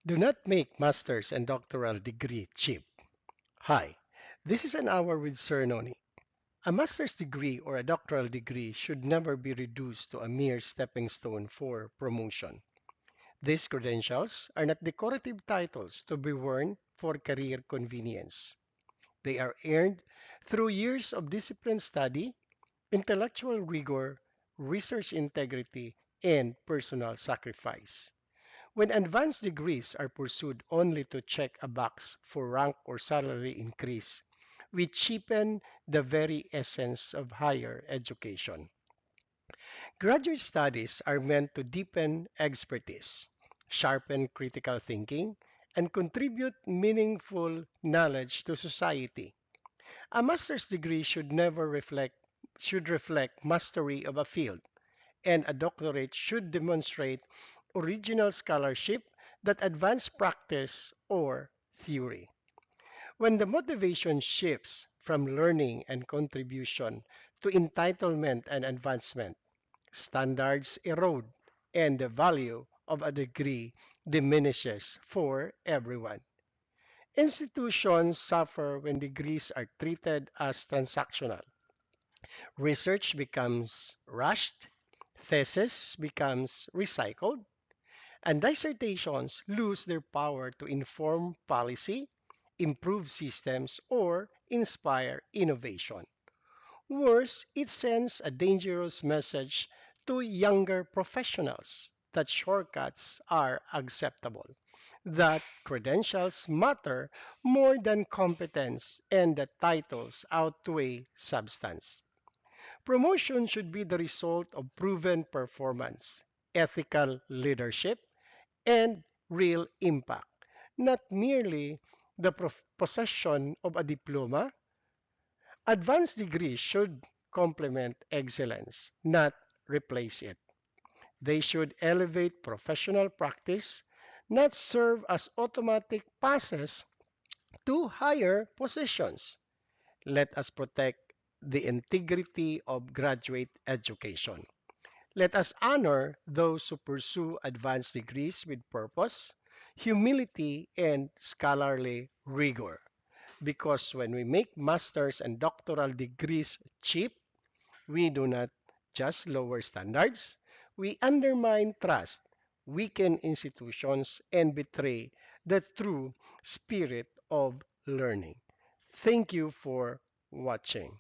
Do not make master's and doctoral degree cheap. Hi, this is an hour with Sir Noni. A master's degree or a doctoral degree should never be reduced to a mere stepping stone for promotion. These credentials are not decorative titles to be worn for career convenience. They are earned through years of disciplined study, intellectual rigor, research integrity, and personal sacrifice. When advanced degrees are pursued only to check a box for rank or salary increase, we cheapen the very essence of higher education. Graduate studies are meant to deepen expertise, sharpen critical thinking, and contribute meaningful knowledge to society. A master's degree should reflect mastery of a field, and a doctorate should demonstrate original scholarship that advance practice or theory. When the motivation shifts from learning and contribution to entitlement and advancement, standards erode and the value of a degree diminishes for everyone. Institutions suffer when degrees are treated as transactional. Research becomes rushed, thesis becomes recycled, and dissertations lose their power to inform policy, improve systems, or inspire innovation. Worse, it sends a dangerous message to younger professionals that shortcuts are acceptable, that credentials matter more than competence, and that titles outweigh substance. Promotion should be the result of proven performance, ethical leadership, and real impact, not merely the possession of a diploma. Advanced degrees should complement excellence, not replace it. They should elevate professional practice, not serve as automatic passes to higher positions. Let us protect the integrity of graduate education. Let us honor those who pursue advanced degrees with purpose, humility, and scholarly rigor. Because when we make master's and doctoral degrees cheap, we do not just lower standards, we undermine trust, weaken institutions, and betray the true spirit of learning. Thank you for watching.